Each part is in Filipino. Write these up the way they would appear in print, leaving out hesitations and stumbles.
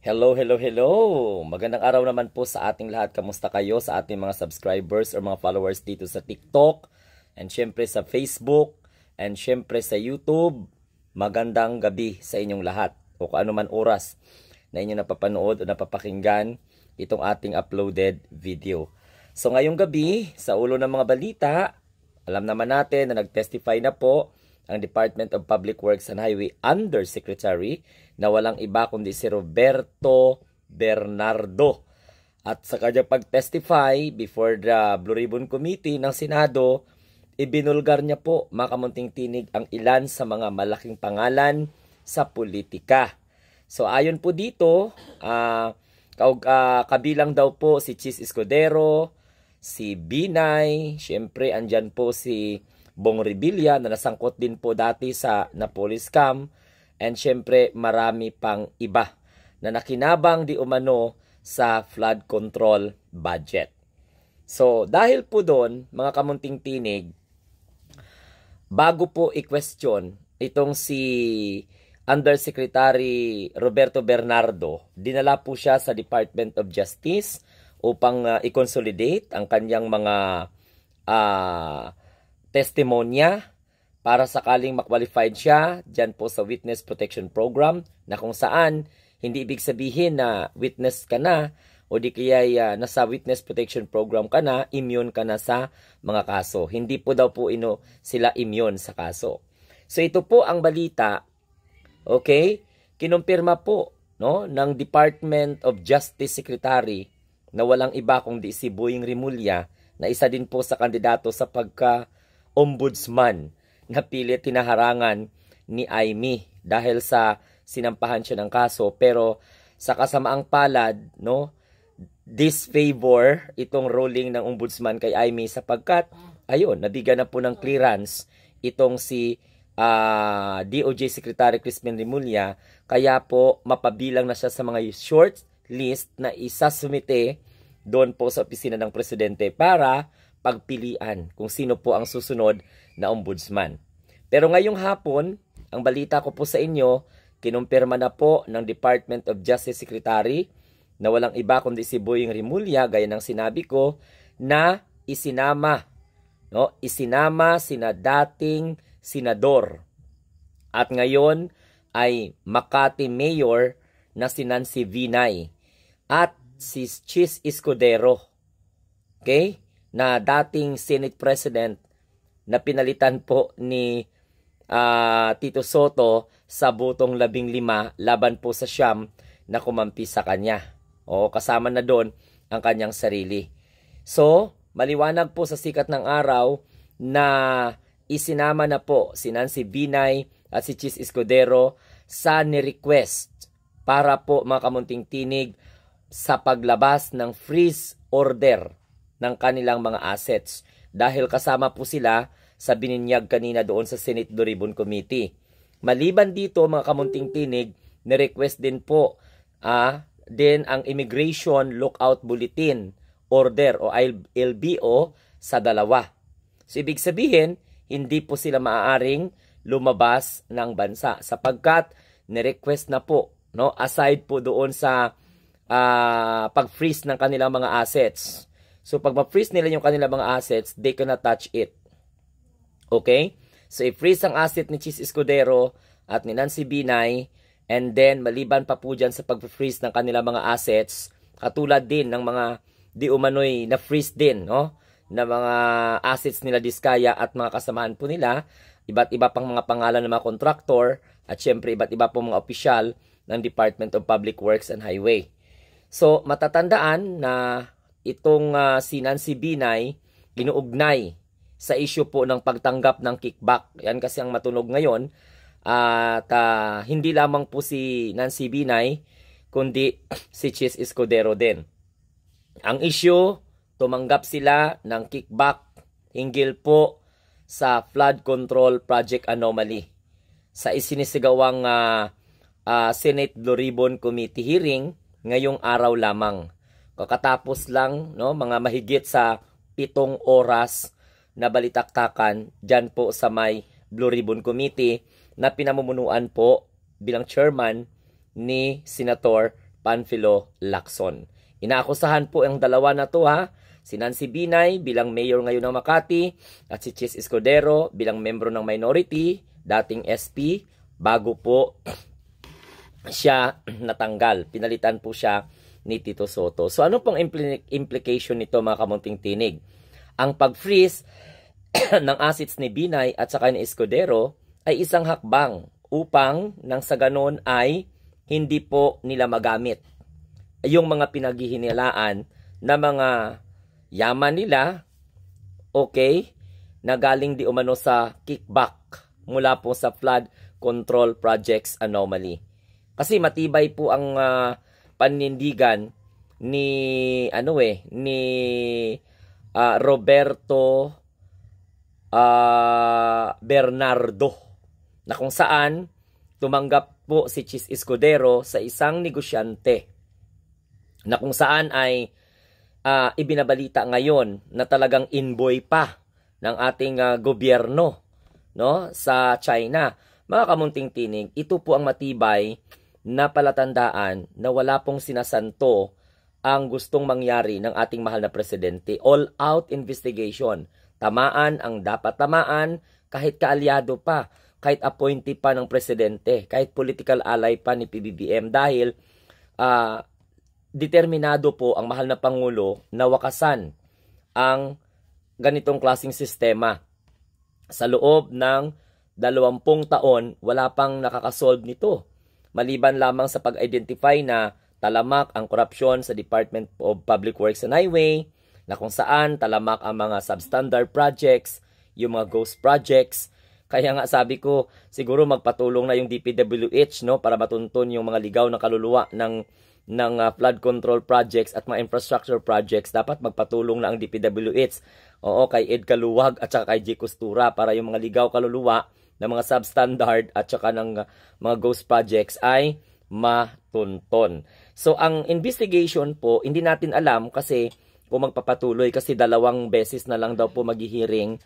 Hello, hello, hello! Magandang araw naman po sa ating lahat. Kamusta kayo sa ating mga subscribers or mga followers dito sa TikTok and syempre sa Facebook and syempre sa YouTube. Magandang gabi sa inyong lahat o kung ano man oras na inyong napapanood o napapakinggan itong ating uploaded video. So ngayong gabi, sa ulo ng mga balita, alam naman natin na nag-testify na po ang Department of Public Works and Highway Undersecretary na walang iba kundi si Roberto Bernardo. At sa kanyang pag-testify before the Blue Ribbon Committee ng Senado, ibinulgar niya po mga kamunting tinig ang ilan sa mga malaking pangalan sa politika. So ayon po dito, kabilang daw po si Chis Escudero, si Binay, syempre andyan po si Bong Revilla na nasangkot din po dati sa Napoli scam, and syempre marami pang iba na nakinabang di umano sa flood control budget. So dahil po doon mga kamunting tinig, bago po i-question itong si Undersecretary Roberto Bernardo, dinala po siya sa Department of Justice upang i-consolidate ang kanyang mga testimonya para sakaling ma-qualified siya dyan po sa Witness Protection Program, na kung saan hindi ibig sabihin na witness ka na o di kaya nasa Witness Protection Program ka na, immune ka na sa mga kaso. Hindi po daw po sila immune sa kaso. So ito po ang balita, okay? Kinumpirma po ng Department of Justice Secretary na walang iba kundi si Boying Rimulya, na isa din po sa kandidato sa pagka-ombudsman na pilit tinaharangan ni Amy dahil sa sinampahan siya ng kaso. Pero sa kasamaang palad, disfavor itong ruling ng ombudsman kay Amy sapagkat, ayun, nabigyan na po ng clearance itong si DOJ Secretary Crispin Rimulya, kaya po mapabilang na siya sa mga short list na isasumite doon po sa opisina ng presidente para pagpilian kung sino po ang susunod na ombudsman. Pero ngayong hapon, ang balita ko po sa inyo, kinumpirma na po ng Department of Justice Secretary na walang iba kundi si Boying Rimulya, gaya ng sinabi ko, na isinama sina dating senador at ngayon ay Makati Mayor na si Nancy Binay at si Chis Escudero, okay, na dating Senate President na pinalitan po ni Tito Soto sa botong 15 laban po sa siyam na kumampi sa kanya. O kasama na doon ang kanyang sarili. So, maliwanag po sa sikat ng araw na isinama na po si Nancy Binay at si Chis Escudero sa ni-request para po mga kamunting tinig sa paglabas ng freeze order ng kanilang mga assets dahil kasama po sila sa bininyag kanina doon sa Senate Blue Ribbon Committee. Maliban dito mga kamunting tinig, ni-request din po din ang Immigration Lookout Bulletin Order o LBO sa dalawa. So ibig sabihin, hindi po sila maaaring lumabas ng bansa sapagkat ni-request na po, aside po doon sa pag-freeze ng kanilang mga assets. So pag ma-freeze nila yung kanilang mga assets, they cannot touch it. Okay? So i-freeze ang asset ni Chis Escudero at ni Nancy Binay, and then maliban pa po dyan sa pag-freeze ng kanilang mga assets, katulad din ng mga di umano'y na-freeze din, na mga assets nila Diskaya at mga kasamahan po nila, iba't iba pang mga pangalan ng mga contractor, at syempre iba't iba pong mga opisyal ng Department of Public Works and Highway. So matatandaan na itong si Nancy Binay inuugnay sa issue po ng pagtanggap ng kickback. Yan kasi ang matunog ngayon. At hindi lamang po si Nancy Binay, kundi si Chis Escudero din. Ang issue, tumanggap sila ng kickback hinggil po sa flood control project anomaly sa isinisigawang Senate Blue Ribbon Committee hearing ngayong araw lamang. Kakatapos lang, mga mahigit sa 7 oras na balitaktakan dyan po sa may Blue Ribbon Committee na pinamumunuan po bilang chairman ni Senator Panfilo Lacson. Inaakusahan po ang dalawa na to si Nancy Binay bilang mayor ngayon ng Makati at si Chis Escudero bilang membro ng minority, dating SP, bago po siya natanggal. Pinalitan po siya ni Tito Soto. So ano pong implication nito mga kamunting tinig? Ang pag-freeze ng assets ni Binay at saka ni Escudero ay isang hakbang upang nang sa ganon ay hindi po nila magamit yung mga pinaghihinilaan na mga yaman nila, okay, na galing di umano sa kickback mula po sa flood control projects anomaly. Kasi matibay po ang panindigan ni Roberto Bernardo, na kung saan tumanggap po si Chis Escudero sa isang negosyante na kung saan ay ibinabalita ngayon na talagang inboy pa ng ating gobyerno, no, sa China. Mga kamunting tinig, ito po ang matibay na palatandaan na wala pong sinasanto ang gustong mangyari ng ating mahal na presidente. All-out investigation. Tamaan ang dapat tamaan, kahit kaalyado pa, kahit appointee pa ng presidente, kahit political ally pa ni PBBM, dahil determinado po ang mahal na Pangulo na wakasan ang ganitong klaseng sistema. Sa loob ng 20 taon, wala pang nakakasolve nito. Maliban lamang sa pag-identify na talamak ang korupsyon sa Department of Public Works and Highway, na kung saan talamak ang mga substandard projects, yung mga ghost projects. Kaya nga sabi ko, siguro magpatulong na yung DPWH, no, para matunton yung mga ligaw na kaluluwa ng flood control projects at mga infrastructure projects. Dapat magpatulong na ang DPWH, kay Ed Kaluwag at saka kay J. Costura, para yung mga ligaw kaluluwa ng mga substandard at saka ng mga ghost projects ay matunton. So ang investigation po, hindi natin alam kasi kung magpapatuloy, kasi 2 beses na lang daw po maghihiring,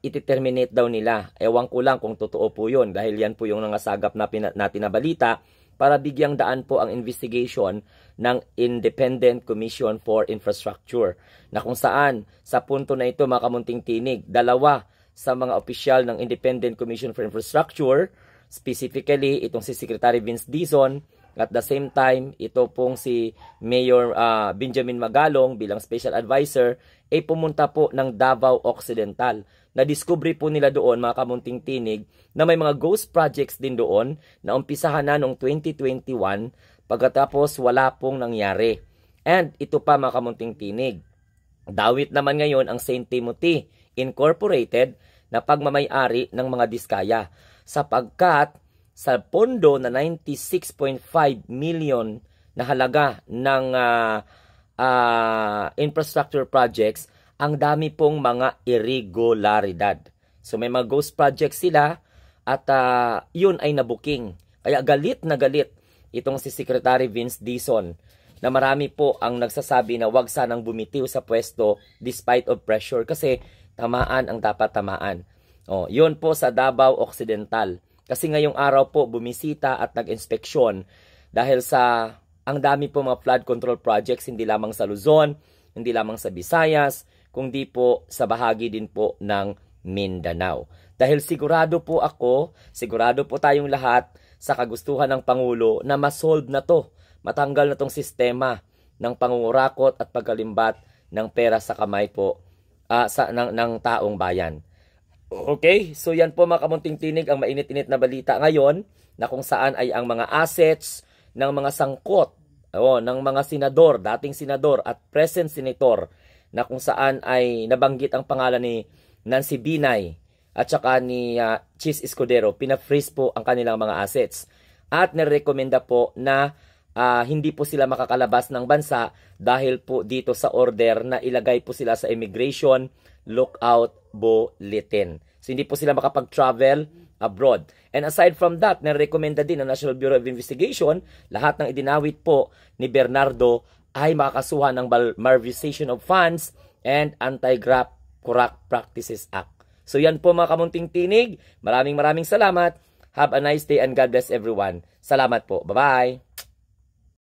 iti-terminate daw nila. Ewan ko lang kung totoo po yun, dahil yan po yung nangasagap na natin na balita, para bigyang daan po ang investigation ng Independent Commission for Infrastructure, na kung saan sa punto na ito mga kamunting tinig, 2 sa mga opisyal ng Independent Commission for Infrastructure, specifically itong si Secretary Vince Dizon, at the same time ito pong si Mayor Benjamin Magalong bilang Special Advisor, ay pumunta po ng Davao Occidental. Na-discovery po nila doon mga kamunting tinig na may mga ghost projects din doon na umpisahan na noong 2021, pagkatapos wala pong nangyari. And ito pa mga kamunting tinig, dawit naman ngayon ang St. Timothy Incorporated na pagmamay-ari ng mga diskaya, sapagkat sa pondo na 96.5 million na halaga ng infrastructure projects, ang dami pong mga irregularidad. So may mga ghost projects sila at yun ay nabuking. Kaya galit na galit itong si Secretary Vince Dizon, na marami po ang nagsasabi na wag sanang bumitiw sa pwesto despite of pressure, kasi tamaan ang dapat tamaan. Yun po sa Davao Occidental. Kasi ngayong araw po bumisita at nag-inspeksyon dahil sa ang dami po mga flood control projects, hindi lamang sa Luzon, hindi lamang sa Visayas, kundi po sa bahagi din po ng Mindanao. Dahil sigurado po ako, sigurado po tayong lahat sa kagustuhan ng Pangulo na masolve na to, matanggal na tong sistema ng pangungurakot at pagkalimbat ng pera sa kamay po ng taong bayan. Okay, so yan po mga kamunting tinig ang mainit-init na balita ngayon, na kung saan ay ang mga assets ng mga sangkot ng mga senador, dating senador at present senator, na kung saan ay nabanggit ang pangalan ni Nancy Binay at saka ni Chis Escudero, pina-freeze po ang kanilang mga assets. At nirekomenda po na hindi po sila makakalabas ng bansa dahil po dito sa order na ilagay po sila sa immigration lookout bulletin. So hindi po sila makapag-travel abroad. And aside from that, nirekomenda din ng National Bureau of Investigation, lahat ng idinawit po ni Bernardo ay makakasuhan ng Malversation of Funds and Anti-Graft Corrupt Practices Act. So yan po mga kamunting tinig. Maraming salamat. Have a nice day and God bless everyone. Salamat po. Bye-bye.